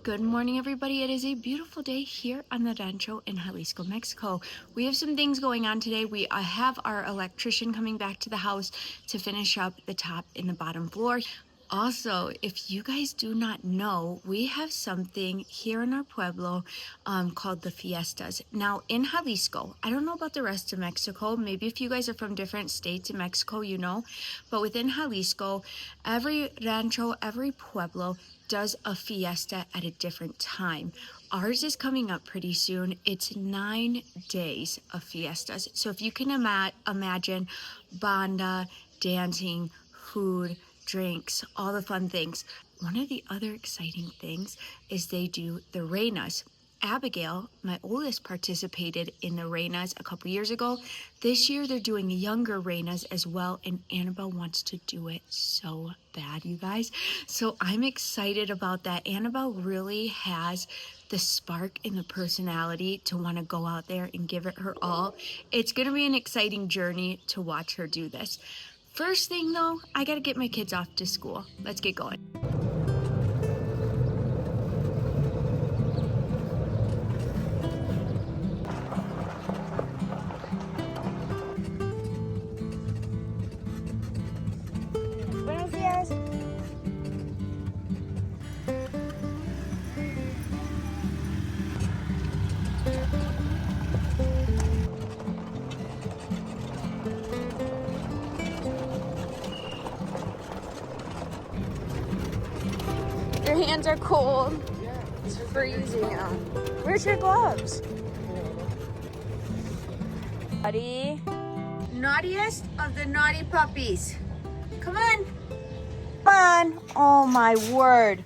Good morning, everybody. It is a beautiful day here on the rancho in Jalisco, Mexico. We have some things going on today. We have our electrician coming back to the house to finish up the top and the bottom floor. Also, if you guys do not know, we have something here in our pueblo called the fiestas. Now, in Jalisco, I don't know about the rest of Mexico. Maybe if you guys are from different states in Mexico, you know. But within Jalisco, every rancho, every pueblo does a fiesta at a different time. Ours is coming up pretty soon. It's 9 days of fiestas. So if you can imagine banda, dancing, food, drinks, all the fun things. One of the other exciting things is they do the reinas. Abigail, my oldest, participated in the reinas a couple years ago. This year they're doing younger reinas as well, and Annabelle wants to do it so bad, you guys. So I'm excited about that. Annabelle really has the spark and the personality to want to go out there and give it her all. It's going to be an exciting journey to watch her do this. First thing though, I gotta get my kids off to school. Let's get going. Buenos días. Your hands are cold. It's freezing out. Where's your gloves? Buddy. Naughtiest of the naughty puppies. Come on. Come on. Oh my word.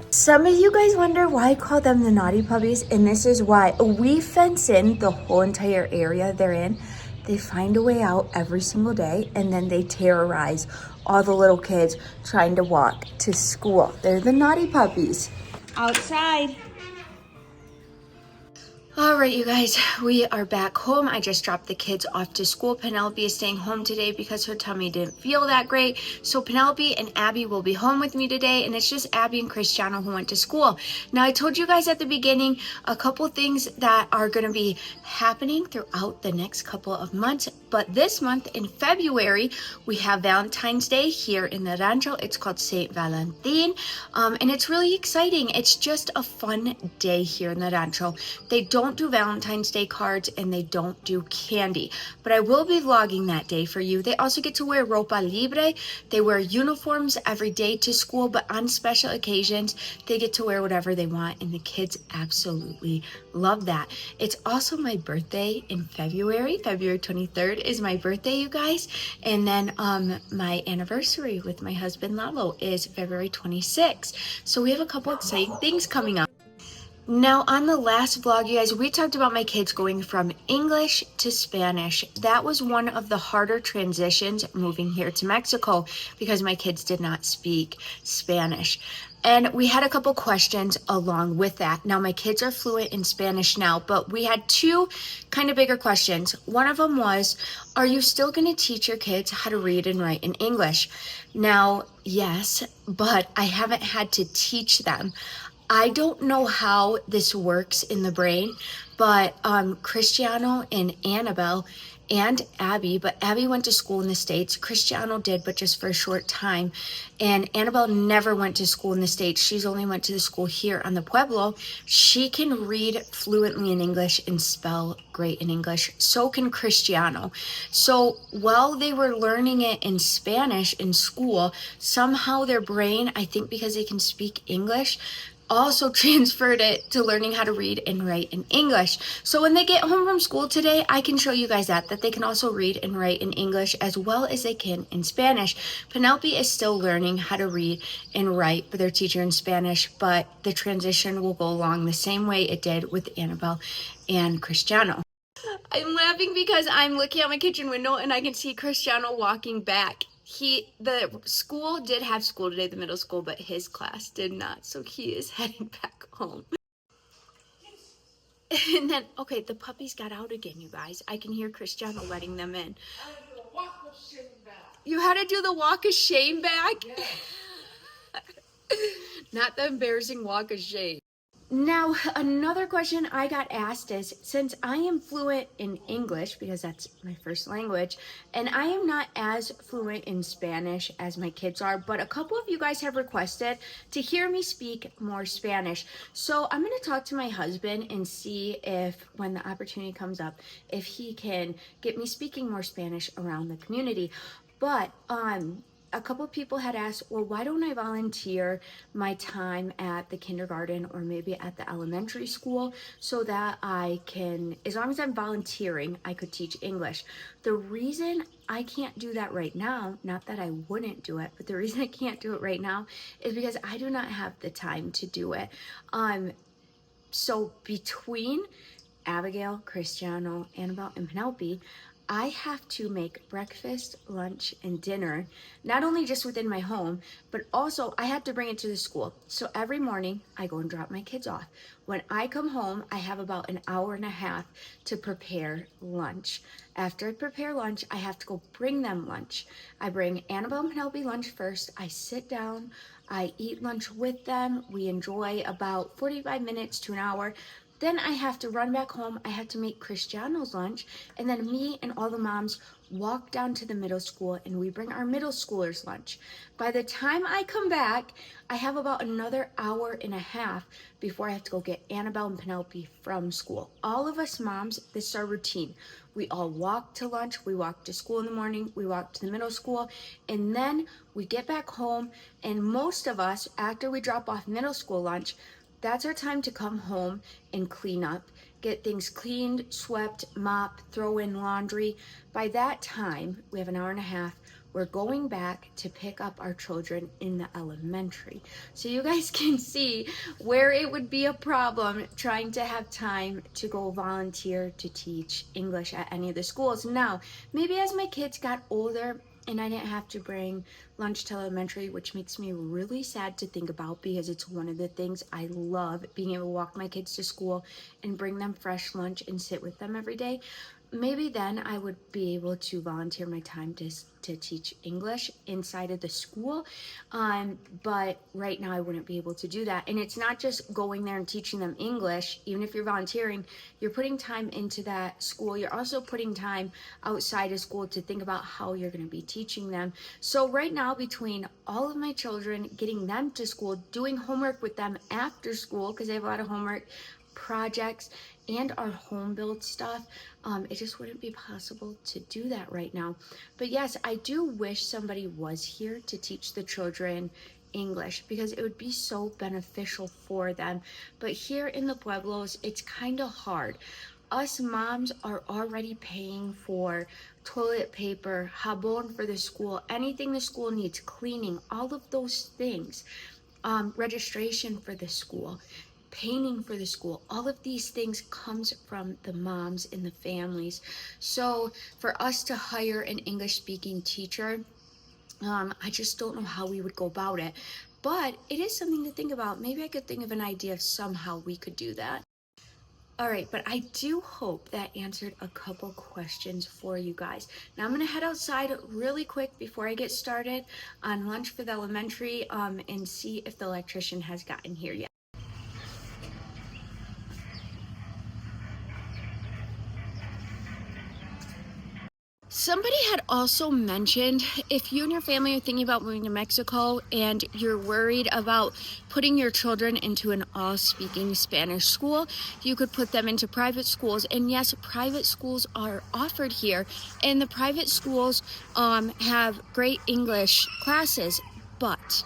Some of you guys wonder why I call them the naughty puppies, and this is why. We fence in the whole entire area they're in. They find a way out every single day, and then they terrorize all the little kids trying to walk to school. They're the naughty puppies. Outside. All right, you guys, we are back home. I just dropped the kids off to school. Penelope is staying home today because her tummy didn't feel that great. So Penelope and Abby will be home with me today, and it's just Abby and Cristiano who went to school. Now, I told you guys at the beginning a couple things that are going to be happening throughout the next couple of months. But this month in February, we have Valentine's Day here in the rancho. It's called Saint Valentin, and it's really exciting. It's just a fun day here in the rancho. They don't do Valentine's Day cards and they don't do candy, but I will be vlogging that day for you. They also get to wear ropa libre. They wear uniforms every day to school, but on special occasions they get to wear whatever they want, and the kids absolutely love that. It's also my birthday in February 23rd is my birthday, you guys, and then my anniversary with my husband Lalo is February 26th. So we have a couple exciting things coming up. Now, on the last vlog, you guys, we talked about my kids going from English to Spanish. That was one of the harder transitions moving here to Mexico because my kids did not speak Spanish. And we had a couple questions along with that. Now, my kids are fluent in Spanish now, but we had two kind of bigger questions. One of them was, are you still going to teach your kids how to read and write in English? Now, yes, but I haven't had to teach them. I don't know how this works in the brain, but Cristiano and Annabelle and Abby, but Abby went to school in the States. Cristiano did, but just for a short time. And Annabelle never went to school in the States. She's only went to the school here on the Pueblo. She can read fluently in English and spell great in English. So can Cristiano. So while they were learning it in Spanish in school, somehow their brain, I think because they can speak English, also transferred it to learning how to read and write in English. So when they get home from school today, I can show you guys that they can also read and write in English as well as they can in Spanish. Penelope is still learning how to read and write with their teacher in Spanish, but the transition will go along the same way it did with Annabelle and Cristiano. I'm laughing because I'm looking out my kitchen window and I can see Cristiano walking back. The school did have school today, the middle school, but his class did not. So he is heading back home. And then, okay, the puppies got out again, you guys. I can hear Cristiano letting them in. You had to do the walk of shame back? Yeah. Not the embarrassing walk of shame. Now, another question I got asked is, since I am fluent in English, because that's my first language, and I am not as fluent in Spanish as my kids are, but a couple of you guys have requested to hear me speak more Spanish. So I'm going to talk to my husband and see if, when the opportunity comes up, if he can get me speaking more Spanish around the community. But a couple of people had asked, well, why don't I volunteer my time at the kindergarten or maybe at the elementary school so that I can, as long as I'm volunteering, I could teach English. The reason I can't do that right now, not that I wouldn't do it, but the reason I can't do it right now is because I do not have the time to do it. So between Abigail, Cristiano, Annabelle, and Penelope, I have to make breakfast, lunch, and dinner, not only just within my home, but also I have to bring it to the school. So every morning I go and drop my kids off. When I come home, I have about an hour and a half to prepare lunch. After I prepare lunch, I have to go bring them lunch. I bring Annabelle and Penelope lunch first. I sit down, I eat lunch with them. We enjoy about 45 minutes to an hour. Then I have to run back home. I have to make Cristiano's lunch. And then me and all the moms walk down to the middle school and we bring our middle schoolers lunch. By the time I come back, I have about another hour and a half before I have to go get Annabelle and Penelope from school. All of us moms, this is our routine. We all walk to lunch, we walk to school in the morning, we walk to the middle school, and then we get back home, and most of us, after we drop off middle school lunch, that's our time to come home and clean up, get things cleaned, swept, mop, throw in laundry. By that time, we have an hour and a half. We're going back to pick up our children in the elementary. So you guys can see where it would be a problem trying to have time to go volunteer to teach English at any of the schools. Now, maybe as my kids got older, and I didn't have to bring lunch to elementary, which makes me really sad to think about because it's one of the things I love, being able to walk my kids to school and bring them fresh lunch and sit with them every day. Maybe then I would be able to volunteer my time to teach English inside of the school. But right now I wouldn't be able to do that. And it's not just going there and teaching them English. Even if you're volunteering, you're putting time into that school. You're also putting time outside of school to think about how you're going to be teaching them. So right now, between all of my children, getting them to school, doing homework with them after school, because they have a lot of homework, projects, and our home build stuff, it just wouldn't be possible to do that right now. But yes, I do wish somebody was here to teach the children English because it would be so beneficial for them. But here in the Pueblos, it's kind of hard. Us moms are already paying for toilet paper, jabon for the school, anything the school needs, cleaning, all of those things, registration for the school, painting for the school. All of these things comes from the moms and the families. So for us to hire an English speaking teacher, I just don't know how we would go about it. But it is something to think about. Maybe I could think of an idea of somehow we could do that. All right, but I do hope that answered a couple questions for you guys. Now I'm gonna head outside really quick before I get started on lunch for the elementary and see if the electrician has gotten here yet. Somebody had also mentioned if you and your family are thinking about moving to Mexico and you're worried about putting your children into an all-speaking Spanish school, you could put them into private schools. And yes, private schools are offered here, and the private schools have great English classes, but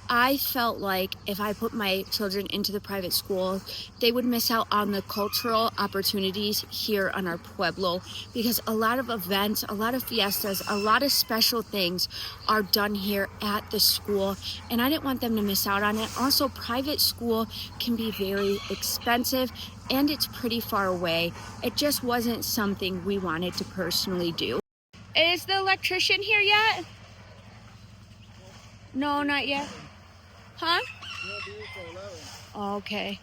I felt like if I put my children into the private school, they would miss out on the cultural opportunities here on our pueblo, because a lot of events, a lot of fiestas, a lot of special things are done here at the school, and I didn't want them to miss out on it. Also, private school can be very expensive and it's pretty far away. It just wasn't something we wanted to personally do. Is the electrician here yet? No, not yet. Huh? Okay.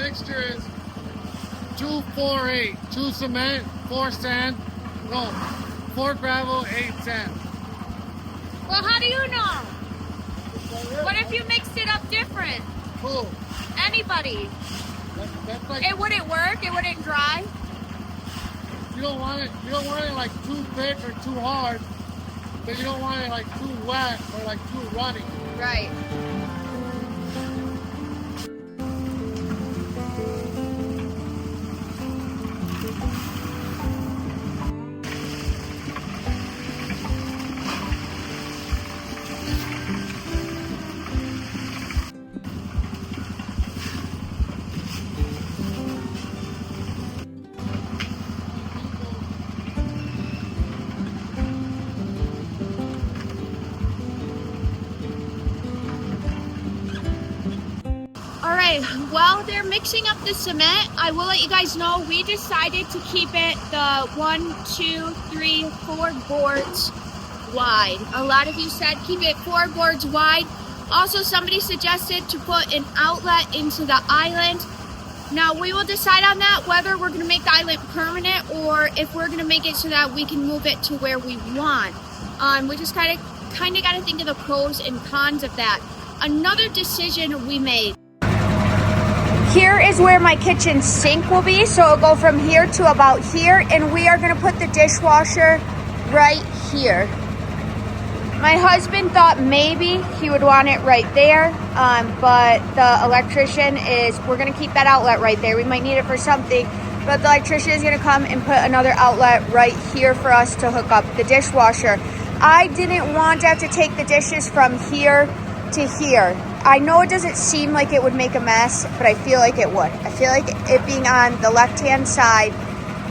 mixture is 2-4-8. 2 cement, 4 sand, no, 4 gravel, 8 sand. Well, how do you know? What if you mixed it up different? Cool. Anybody. That's like, It wouldn't work? It wouldn't dry? you don't want it like too thick or too hard, but you don't want it like too wet or like too runny. Right. Alright, while they're mixing up the cement, I will let you guys know we decided to keep it the 1, 2, 3, 4 boards wide. A lot of you said keep it 4 boards wide. Also, somebody suggested to put an outlet into the island. Now, we will decide on that, whether we're going to make the island permanent or if we're going to make it so that we can move it to where we want. We just kind of got to think of the pros and cons of that. Another decision we made. Here is where my kitchen sink will be, so it'll go from here to about here, and we are going to put the dishwasher right here. My husband thought maybe he would want it right there, but the electrician we're going to keep that outlet right there. We might need it for something, but the electrician is going to come and put another outlet right here for us to hook up the dishwasher. I didn't want to have to take the dishes from here to here. I know it doesn't seem like it would make a mess, but I feel like it would. I feel like it being on the left-hand side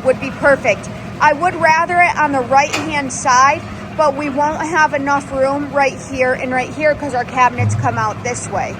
would be perfect. I would rather it on the right-hand side, but we won't have enough room right here and right here because our cabinets come out this way.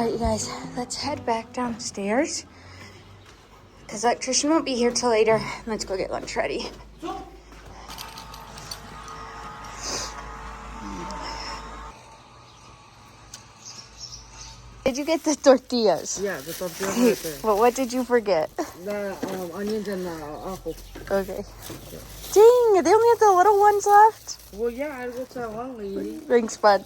right, you guys, let's head back downstairs because electrician won't be here till later. Let's go get lunch ready. Did you get the tortillas? Yeah, the tortillas right there. But what did you forget? The onions and apple. Okay. Dang, they only have the little ones left? Well, yeah, I'll go to that one lady. Thanks, bud.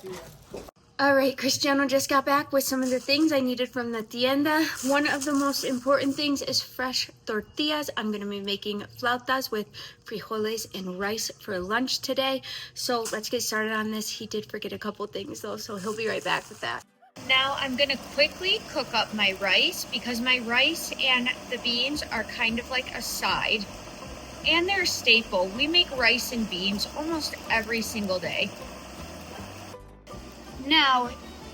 All right, Cristiano just got back with some of the things I needed from the tienda. One of the most important things is fresh tortillas. I'm going to be making flautas with frijoles and rice for lunch today. So let's get started on this. He did forget a couple things though, so he'll be right back with that. Now I'm gonna quickly cook up my rice because my rice and the beans are kind of like a side. And they're a staple. We make rice and beans almost every single day. Now,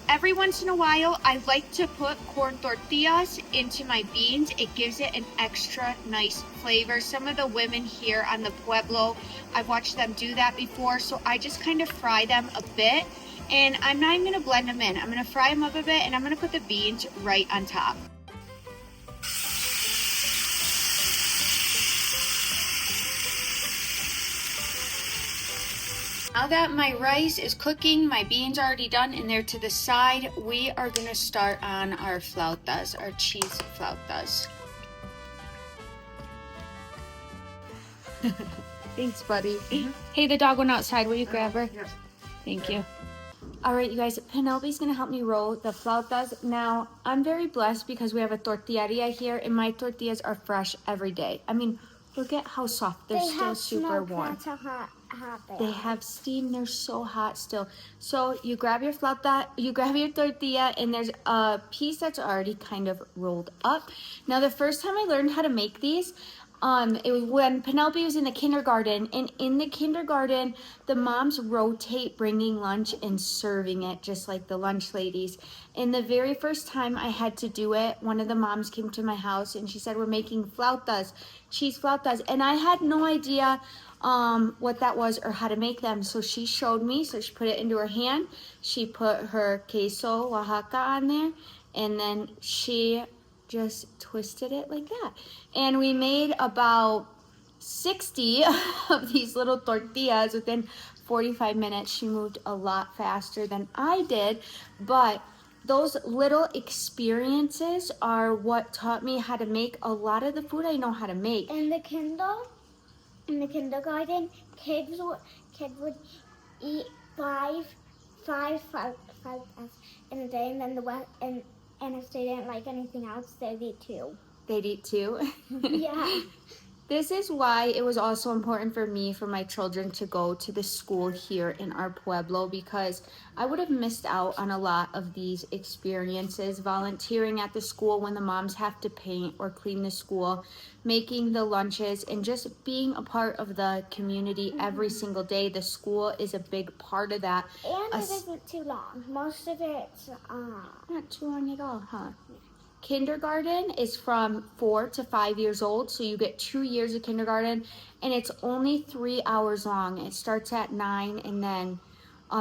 every once in a while, I like to put corn tortillas into my beans. It gives it an extra nice flavor. Some of the women here on the Pueblo, I've watched them do that before, so I just kind of fry them a bit. And I'm not even gonna blend them in. I'm gonna fry them up a bit and I'm gonna put the beans right on top. Now that my rice is cooking, my beans are already done and they're to the side, we are gonna start on our flautas, our cheese flautas. Thanks, buddy. Hey, the dog went outside. Will you grab her? Yes. Thank you. All right, you guys, Penelope's gonna help me roll the flautas. Now, I'm very blessed because we have a tortilleria here and my tortillas are fresh every day. I mean, look at how soft. They're still super warm. They have steam. They're so hot still. So you grab your flauta, you grab your tortilla, and there's a piece that's already kind of rolled up. Now, the first time I learned how to make these, it was when Penelope was in the kindergarten, and in the kindergarten, the moms rotate bringing lunch and serving it just like the lunch ladies. And the very first time I had to do it, one of the moms came to my house and she said, we're making flautas, cheese flautas. And I had no idea what that was or how to make them. So she showed me, so she put it into her hand. She put her queso Oaxaca on there, and then she just twisted it like that. And we made about 60 of these little tortillas within 45 minutes. She moved a lot faster than I did, but those little experiences are what taught me how to make a lot of the food I know how to make. In the kindergarten, kids would eat five in a day, and then and if they didn't like anything else, they'd eat two. They'd eat two? Yeah. This is why it was also important for me, for my children to go to the school here in our Pueblo, because I would have missed out on a lot of these experiences, volunteering at the school when the moms have to paint or clean the school, making the lunches, and just being a part of the community every single day. The school is a big part of that. And it isn't too long. Most of it's not too long at all, huh? Kindergarten is from 4 to 5 years old, so you get 2 years of kindergarten, and it's only 3 hours long. It starts at 9, and then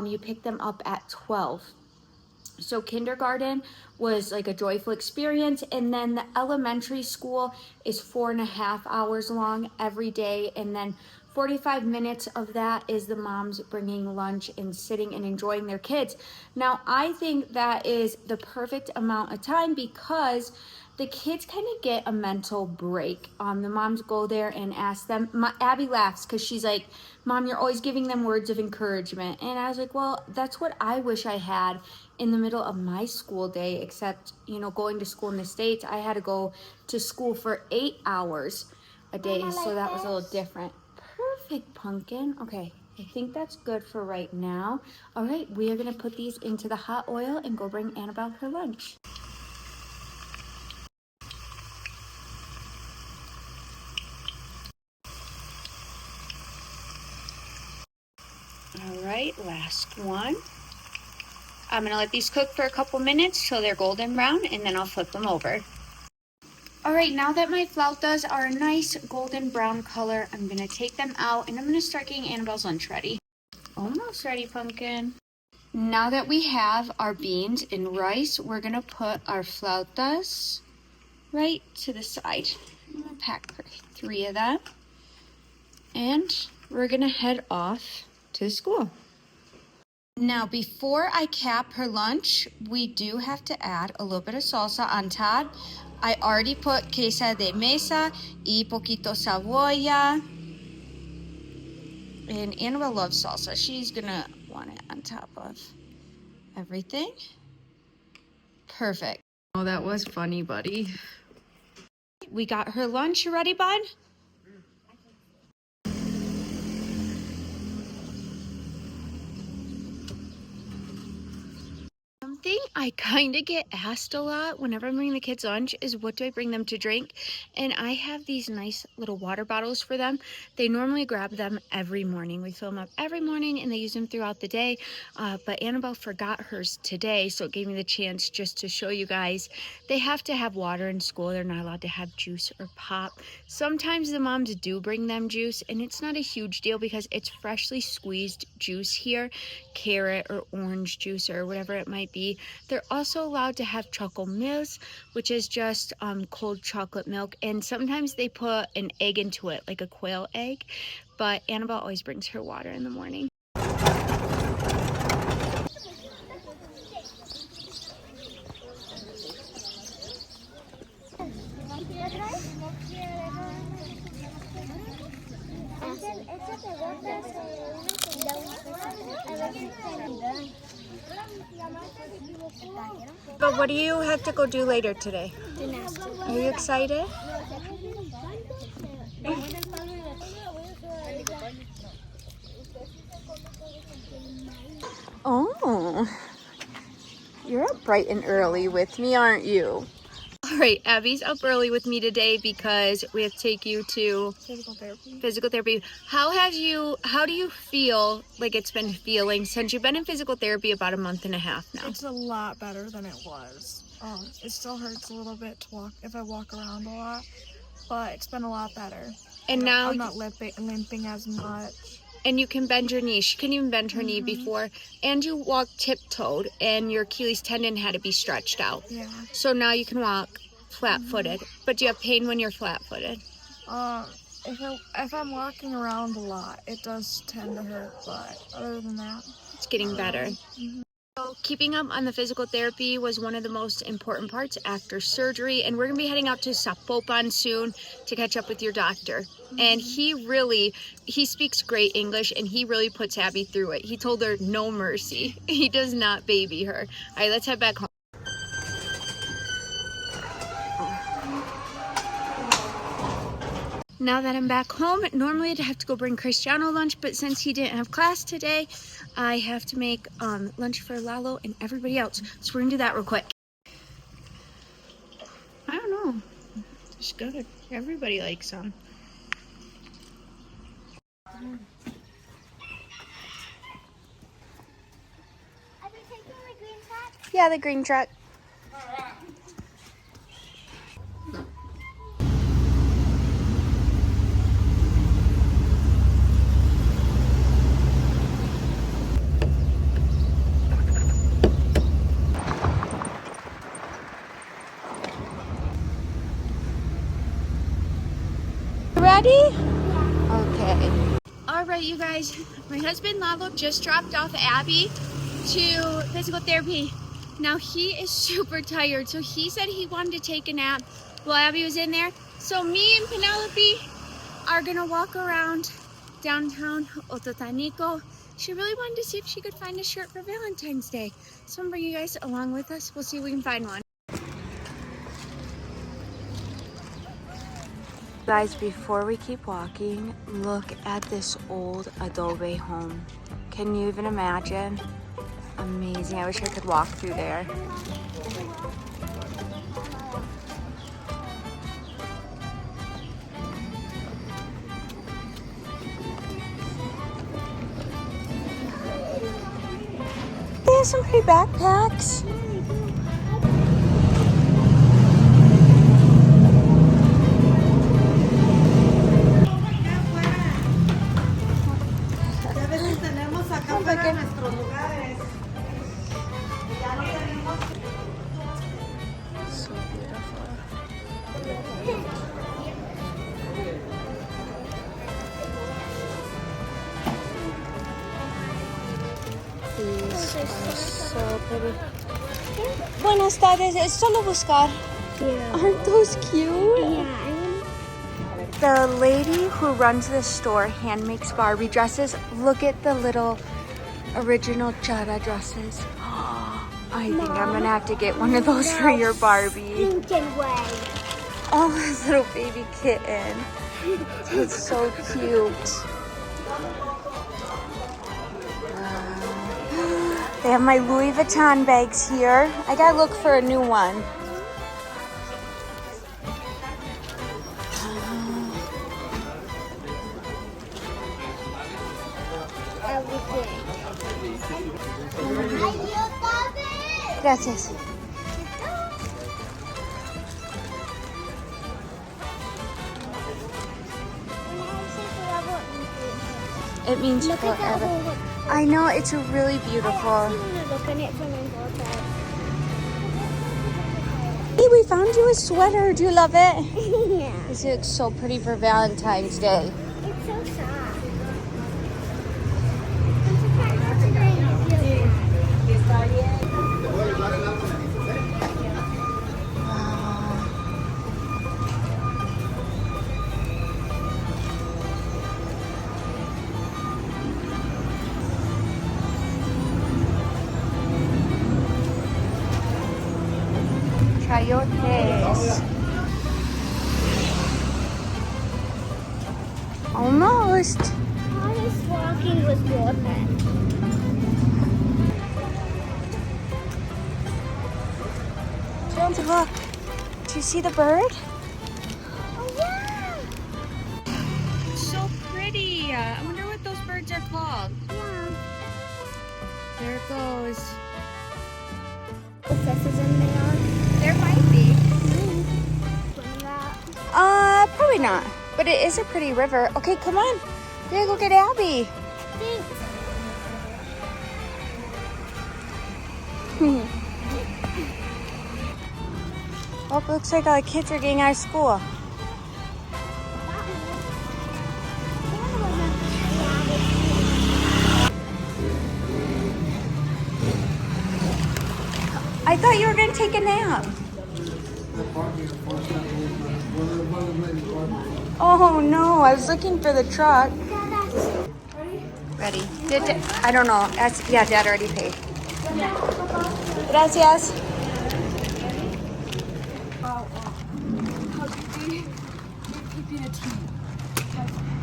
you pick them up at 12. So kindergarten was like a joyful experience, and then the elementary school is 4.5 hours long every day, and then 45 minutes of that is the moms bringing lunch and sitting and enjoying their kids. Now, I think that is the perfect amount of time because the kids kind of get a mental break. The moms go there and ask them. Abby laughs because she's like, Mom, you're always giving them words of encouragement. And I was like, well, that's what I wish I had in the middle of my school day, except, you know, going to school in the States, I had to go to school for 8 hours a day. So that was a little different. Perfect, Pumpkin. Okay, I think that's good for right now. All right, we are gonna put these into the hot oil and go bring Annabelle her lunch. All right, last one. I'm gonna let these cook for a couple minutes till they're golden brown, and then I'll flip them over. All right, now that my flautas are a nice golden brown color, I'm gonna take them out and I'm gonna start getting Annabelle's lunch ready. Almost ready, Pumpkin. Now that we have our beans and rice, we're gonna put our flautas right to the side. I'm gonna pack 3 of them. And we're gonna head off to school. Now, before I cap her lunch, we do have to add a little bit of salsa on top. I already put queso de mesa y poquito cebolla. And Annabelle loves salsa. She's gonna want it on top of everything. Perfect. Oh, that was funny, buddy. We got her lunch. You ready, bud? Something I kind of get asked a lot whenever I'm bringing the kids lunch is what do I bring them to drink? And I have these nice little water bottles for them. They normally grab them every morning. We fill them up every morning and they use them throughout the day. But Annabelle forgot hers today, so it gave me the chance just to show you guys. They have to have water in school. They're not allowed to have juice or pop. Sometimes the moms do bring them juice, and it's not a huge deal because it's freshly squeezed juice here, carrot or orange juice or whatever it might be. They're also allowed to have chocomilk, which is just cold chocolate milk, and sometimes they put an egg into it, like a quail egg, but Annabelle always brings her water in the morning. But what do you have to go do later today? Gymnastics. Are you excited? Oh, you're up bright and early with me, aren't you? All right, Abby's up early with me today because we have to take you to physical therapy. How do you feel like it's been feeling since you've been in physical therapy about a month and a half now? It's a lot better than it was. It still hurts a little bit to walk if I walk around a lot, but it's been a lot better. And now I'm not limping as much. And you can bend your knee. She couldn't even bend her knee before. And you walk tiptoed, and your Achilles tendon had to be stretched out. Yeah. So now you can walk flat-footed. But do you have pain when you're flat-footed? If I'm walking around a lot, it does tend to hurt, but other than that, It's getting better. So keeping up on the physical therapy was one of the most important parts after surgery, and we're gonna be heading out to Zapopan soon to catch up with your doctor. And he speaks great English, and he really puts Abby through it. He told her no mercy. He does not baby her. All right, let's head back home. Now that I'm back home, normally I'd have to go bring Cristiano lunch, but since he didn't have class today, I have to make lunch for Lalo and everybody else. So we're gonna do that real quick. I don't know. It's good. Everybody likes them. Are they taking the green truck? Yeah, the green truck. Ready? Okay. All right, you guys. My husband Lalo just dropped off Abby to physical therapy. Now he is super tired, so he said he wanted to take a nap while Abby was in there. So me and Penelope are gonna walk around downtown Ocotlán. She really wanted to see if she could find a shirt for Valentine's Day. So I'm bringing you guys along with us. We'll see if we can find one. Guys, before we keep walking, look at this old adobe home. Can you even imagine? Amazing. I wish I could walk through there. They have some pretty backpacks. A veces tenemos acá para nuestros lugares. So pretty. Buenas tardes, es solo buscar. Aren't those cute? Yeah. The lady who runs this store hand makes Barbie dresses. Look at the little original Jada dresses. I think I'm gonna have to get one of those for your Barbie. Stinking way. Oh, this little baby kitten. It's so cute. They have my Louis Vuitton bags here. I gotta look for a new one. Gracias. It means Look at that forever. whole. I know, it's really beautiful. I want to look at it from my birthday. Hey, we found you a sweater. Do you love it? Yeah. This looks so pretty for Valentine's Day. It's so soft. I'm surprised it's very Chayotes. Almost. All this walking was worth it. Look. Do you see the bird? Oh yeah. It's so pretty. I wonder what those birds are called. Yeah. There it goes. Princesses in there. There might be. Probably not. But it is a pretty river. Okay, come on. We gotta go get Abby. Oh, looks like all the kids are getting out of school. I thought you were gonna take a nap. Oh no, I was looking for the truck. Ready? I don't know. Yeah, Dad already paid. Gracias.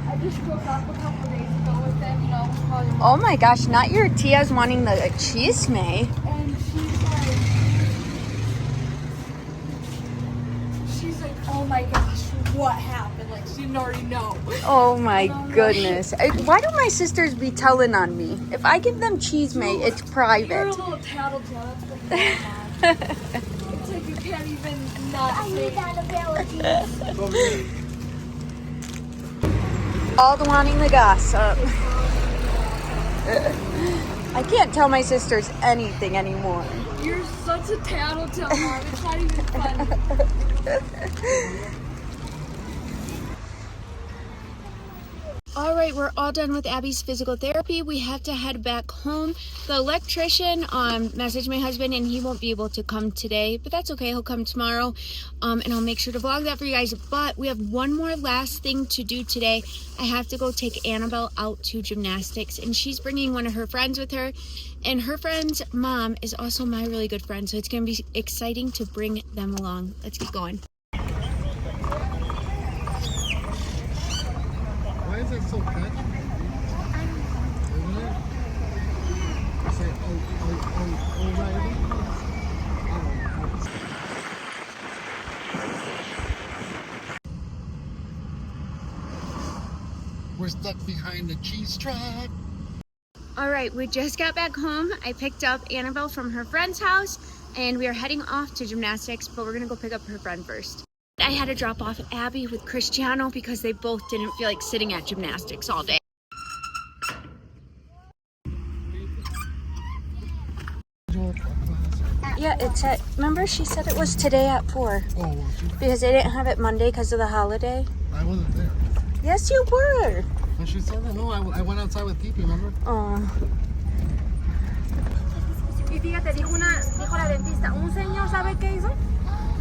I just broke up a couple days ago with them, you know, probably. Oh my gosh, not your tia's wanting the chisme. And she's like, oh my gosh, what happened? Like, she didn't already know. Oh my goodness. Why do my sisters be telling on me? If I give them chisme, it's You're a private. little tattletale. That's what's going on. It's like you can't even not I say need that ability. All the wanting the gossip. I can't tell my sisters anything anymore. you're such a tattletale, Mom. It's not even funny. All right, we're all done with Abby's physical therapy. We have to head back home. The electrician messaged my husband and he won't be able to come today, but that's okay. He'll come tomorrow, and I'll make sure to vlog that for you guys. But we have one more last thing to do today. I have to go take Annabelle out to gymnastics, and she's bringing one of her friends with her. And her friend's mom is also my really good friend, so it's going to be exciting to bring them along. Let's get going. Why is it so catchy? Isn't it? It's like, right. We're stuck behind the cheese truck. All right, we just got back home. I picked up Annabelle from her friend's house, and we are heading off to gymnastics, but we're gonna go pick up her friend first. I had to drop off Abby with Cristiano because they both didn't feel like sitting at gymnastics all day. Yeah, it's at, remember she said it was today at 4. Oh, well, Because they didn't have it Monday because of the holiday. I wasn't there. Yes, you were. When she said that, no, I went outside with Pee-Pee, remember? Oh. fíjate, dijo la dentista, un señor, ¿sabe qué hizo?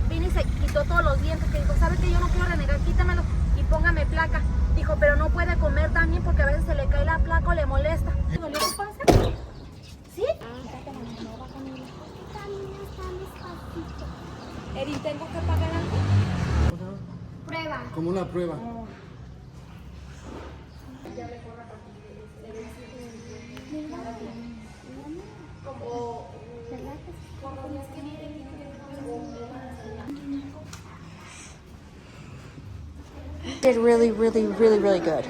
Vino y se quitó todos los dientes, que dijo, ¿sabe qué? Yo no quiero renegar, quítamelo y póngame placa. Dijo, pero no puede comer también porque a veces se le cae la placa o le molesta. ¿Te dolió tu panza? ¿Sí? Erin, ¿tengo que pagar algo? Prueba. Como una prueba. Did really, really, really, really good.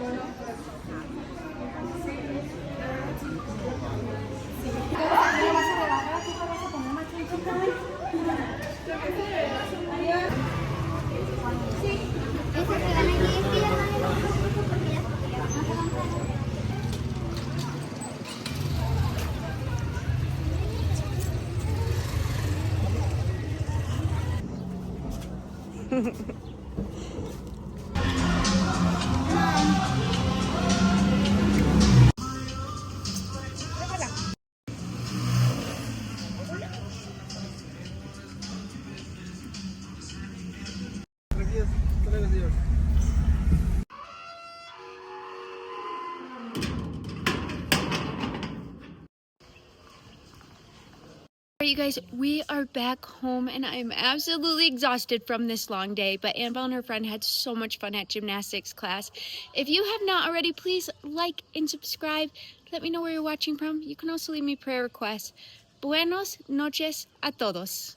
Alright, you guys, we are back home and I'm absolutely exhausted from this long day, but Annabelle and her friend had so much fun at gymnastics class. If you have not already, please like and subscribe. Let me know where you're watching from. You can also leave me prayer requests. Buenos noches a todos.